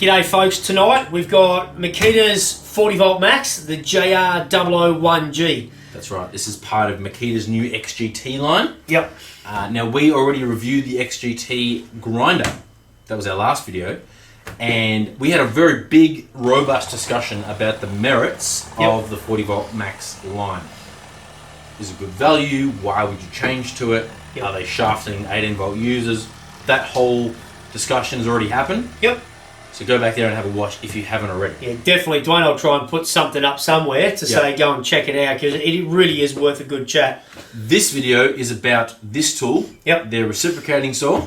G'day folks, tonight we've got Makita's 40 volt max, the JR001G. That's right, this is part of Makita's new XGT line. Yep. Now we already reviewed the XGT grinder, that was our last video, and we had a very big, robust discussion about the merits of the 40 volt max line. Is it good value? Why would you change to it? Yep. Are they shafting 18 volt users? That whole discussion has already happened. Yep. So go back there and have a watch if you haven't already. Yeah, definitely. Dwayne will try and put something up somewhere to say go and check it out, because it really is worth a good chat. This video is about this tool, their reciprocating saw,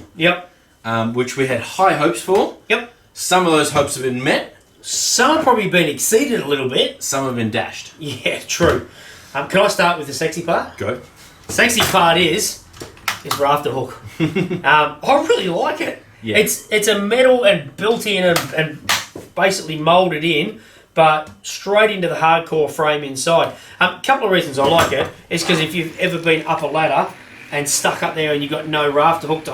which we had high hopes for. Yep. Some of those hopes have been met. Some have probably been exceeded a little bit. Some have been dashed. Yeah, true. Can I start with the sexy part? Go. Sexy part is Rafter Hook. I really like it. Yeah. It's a metal and built in and basically moulded in, but straight into the hardcore frame inside. A couple of reasons I like it is because if you've ever been up a ladder and stuck up there and you've got no Rafter Hook to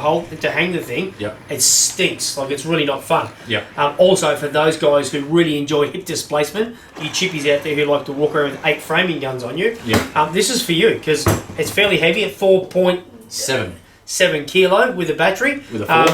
hang the thing, it stinks. Like, it's really not fun. Also, for those guys who really enjoy hip displacement, you chippies out there who like to walk around with 8 framing guns on you, this is for you, because it's fairly heavy at 4.7 kilo with a battery. With a 4.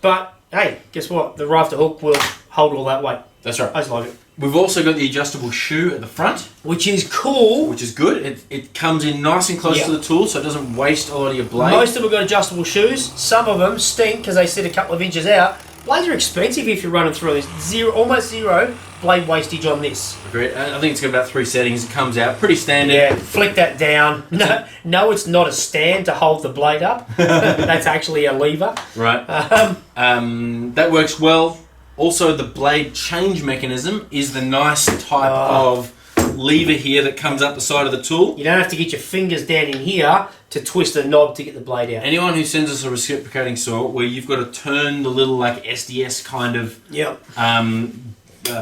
But hey, guess what? The Rafter Hook will hold all that weight. That's right. I just like it. We've also got the adjustable shoe at the front, which is cool. Which is good. It comes in nice and close to the tool, so it doesn't waste a lot of your blade. Most of them have got adjustable shoes. Some of them stink because they sit a couple of inches out. Blades are expensive if you're running through this. Almost zero blade wastage on this. Great. I think it's got about 3 settings. It comes out pretty standard. Yeah, flick that down. No, it's not a stand to hold the blade up. That's actually a lever. Right. That works well. Also, the blade change mechanism is the nice type of lever here that comes up the side of the tool. You don't have to get your fingers down in here to twist the knob to get the blade out. Anyone who sends us a reciprocating saw where you've got to turn the little like SDS kind of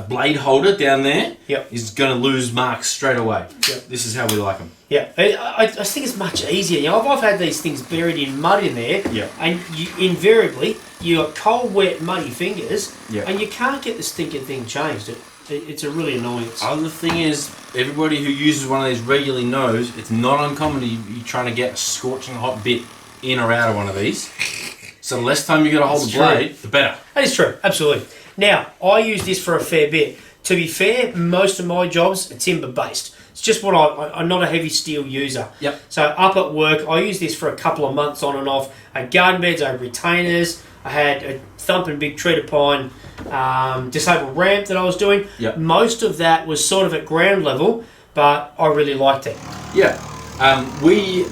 blade holder down there is going to lose marks straight away. This is how we like them. I think it's much easier. You know, I've had these things buried in mud in there, and invariably you got cold, wet, muddy fingers, and you can't get the stinking thing changed. It's a really annoyance. The thing is, everybody who uses one of these regularly knows it's not uncommon you're trying to get a scorching hot bit in or out of one of these. So the less time you got to hold the blade, the better. That is true, absolutely. Now, I use this for a fair bit. To be fair, most of my jobs are timber-based. It's just what I'm not a heavy steel user. So up at work, I use this for a couple of months on and off. I had garden beds, I had retainers, I had a thumping big treated pine disabled ramp that I was doing. Most of that was sort of at ground level, but I really liked it. We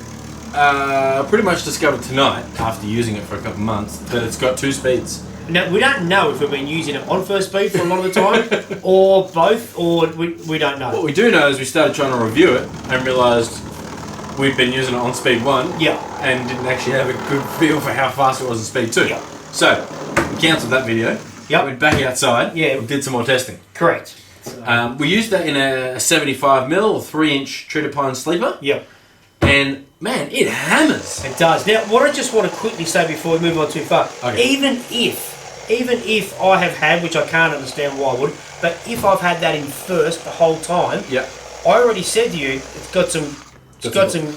pretty much discovered tonight, after using it for a couple of months, that it's got 2 speeds. Now, we don't know if we've been using it on first speed for a lot of the time, or both, or we don't know. What we do know is we started trying to review it and realised we'd been using it on speed 1 and didn't actually have a good feel for how fast it was in speed 2. So, we cancelled that video, went back outside, and did some more testing. Correct. We used that in a 75mm or 3-inch treated pine sleeper. And man, it hammers. It does. Now, what I just want to quickly say before we move on too far, even if I have had, which I can't understand why I would, but if I've had that in first the whole time, I already said to you, it's got some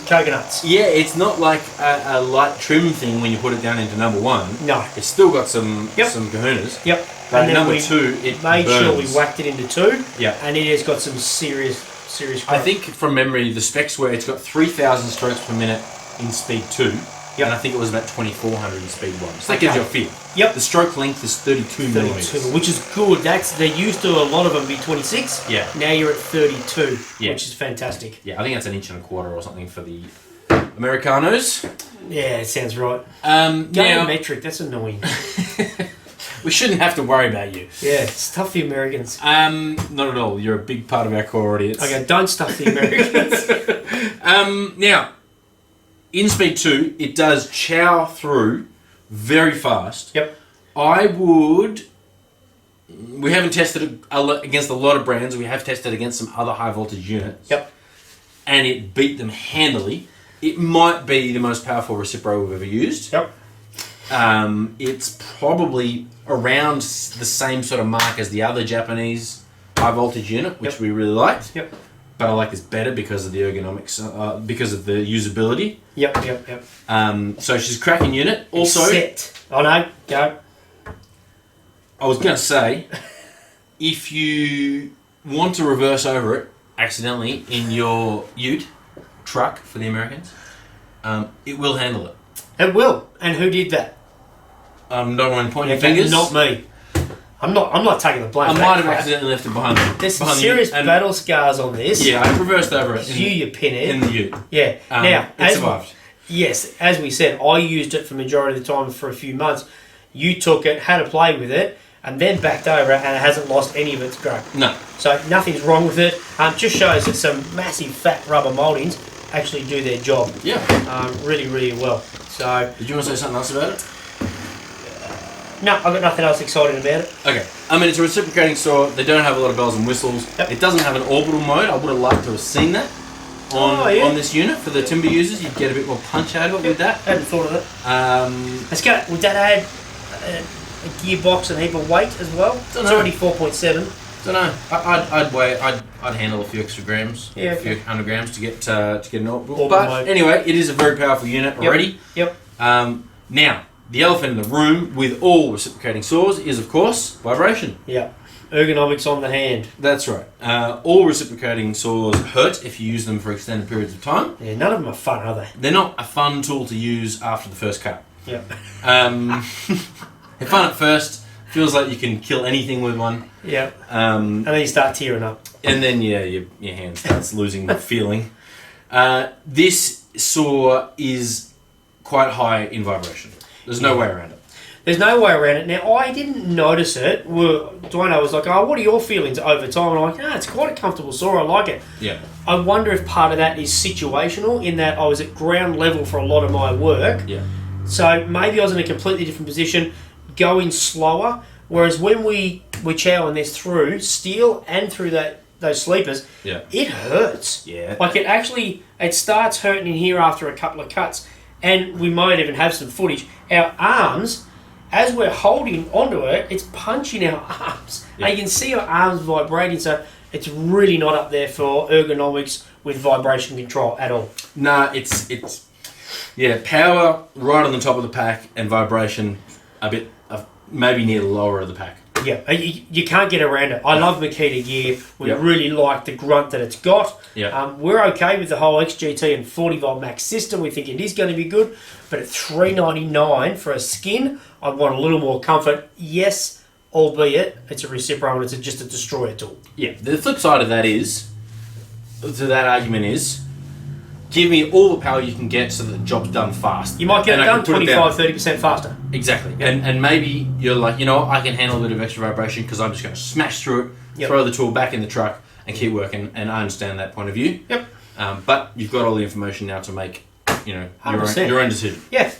coconuts. Yeah, it's not like a light trim thing when you put it down into number 1. No. It's still got some kahunas. But and then number 2, it made burns. sure we whacked it into 2. And it has got some serious I think from memory, the specs were it's got 3,000 strokes per minute in speed 2. And I think it was about 2,400 in speed 1. So that gives you a feel. The stroke length is 32 millimeters. Which is good. They're used to a lot of them be 26. Now you're at 32, which is fantastic. I think that's 1.25 inches or something for the Americanos. Yeah, it sounds right. Now, metric, that's annoying. We shouldn't have to worry about you. Yeah, stuff the Americans. Not at all. You're a big part of our core audience. Okay, don't stuff the Americans. Now, in speed 2, it does chow through very fast. We haven't tested it against a lot of brands. We have tested against some other high voltage units. And it beat them handily. It might be the most powerful Recipro we've ever used. It's probably around the same sort of mark as the other Japanese high voltage unit, which we really liked. Yep. But I like this better because of the ergonomics, because of the usability. Yep. So she's a cracking unit. Also, Oh no, go. I was going to say, if you want to reverse over it accidentally in your ute truck for the Americans, it will handle it. It will. And who did that? Don't want to point your fingers. Not me. I'm not taking the blame. I might have accidentally left it behind me. There's some serious battle scars on this. Yeah, I reversed over it. You pinhead. In the ute. Yeah. Now, it survived. Yes, as we said, I used it for the majority of the time for a few months. You took it, had a play with it, and then backed over it, and it hasn't lost any of its grip. No. So nothing's wrong with it. Just shows that some massive fat rubber mouldings actually do their job. Yeah. Really, really well. So. Did you want to say something else about it? No, I've got nothing else exciting about it. Okay. I mean, it's a reciprocating saw. They don't have a lot of bells and whistles. Yep. It doesn't have an orbital mode. I would have liked to have seen that on this unit for the timber users. You'd get a bit more punch out of it with that. Hadn't thought of it. Let's go. Would that add a gearbox and a heap of weight as well? It's already 4.7. Don't know. I'd handle a few extra grams, a few 100 grams to get an orbital. But anyway, it is a very powerful unit already. Yep. Now, the elephant in the room with all reciprocating saws is, of course, vibration. Yeah. Ergonomics on the hand. That's right. All reciprocating saws hurt if you use them for extended periods of time. Yeah, none of them are fun, are they? They're not a fun tool to use after the first cut. Yeah. They're fun at first. Feels like you can kill anything with one. Yeah. And then you start tearing up. And then, your hand starts losing the feeling. This saw is quite high in vibration. There's no way around it. There's no way around it. Now, I didn't notice it. Dwayne was like, what are your feelings over time? And I'm like, it's quite a comfortable saw. I like it. Yeah. I wonder if part of that is situational, in that I was at ground level for a lot of my work. Yeah. So maybe I was in a completely different position, going slower. Whereas when we chowing this through steel and through those sleepers, it hurts. Yeah. Like it starts hurting in here after a couple of cuts. And we might even have some footage. Our arms, as we're holding onto it, it's punching our arms. Yeah. And you can see our arms vibrating, so it's really not up there for ergonomics with vibration control at all. Nah, it's power right on the top of the pack and vibration a bit, maybe near the lower of the pack. Yeah, you can't get around it. I love Makita gear. We really like the grunt that it's got. Yeah. We're okay with the whole XGT and 40 volt max system. We think it is going to be good. But at $399 for a skin, I want a little more comfort. Yes, albeit it's a reciprocating and it's just a destroyer tool. Yeah. The flip side of that argument is, give me all the power you can get so that the job's done fast. You might get it done 25-30% faster. Exactly. And maybe you're like, I can handle a bit of extra vibration because I'm just going to smash through it, throw the tool back in the truck and keep working. And I understand that point of view. Yep. But you've got all the information now to make your own decision. Yeah.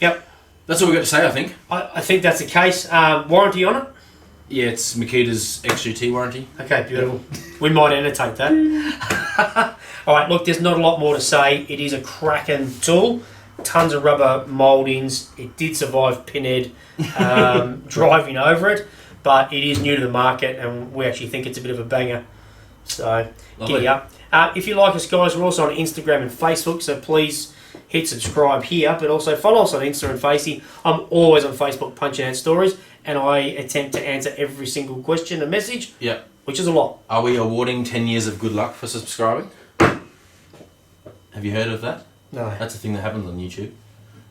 Yep. That's all we've got to say, I think. I think that's the case. Warranty on it? Yeah, it's Makita's XGT warranty. Okay, beautiful. We might annotate that. All right, look, there's not a lot more to say. It is a cracking tool. Tons of rubber mouldings. It did survive pinhead driving over it, but it is new to the market, and we actually think it's a bit of a banger. So, giddy up. If you like us, guys, we're also on Instagram and Facebook, so please hit subscribe here, but also follow us on Insta and Facey. I'm always on Facebook punching out stories, and I attempt to answer every single question and message, which is a lot. Are we awarding 10 years of good luck for subscribing? Have you heard of that? No. That's a thing that happens on YouTube.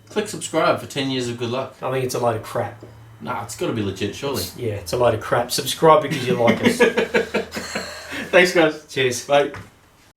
Click subscribe for 10 years of good luck. I think it's a load of crap. Nah, it's got to be legit, surely. Yeah, it's a load of crap. Subscribe because you like us. Thanks, guys. Cheers. Bye.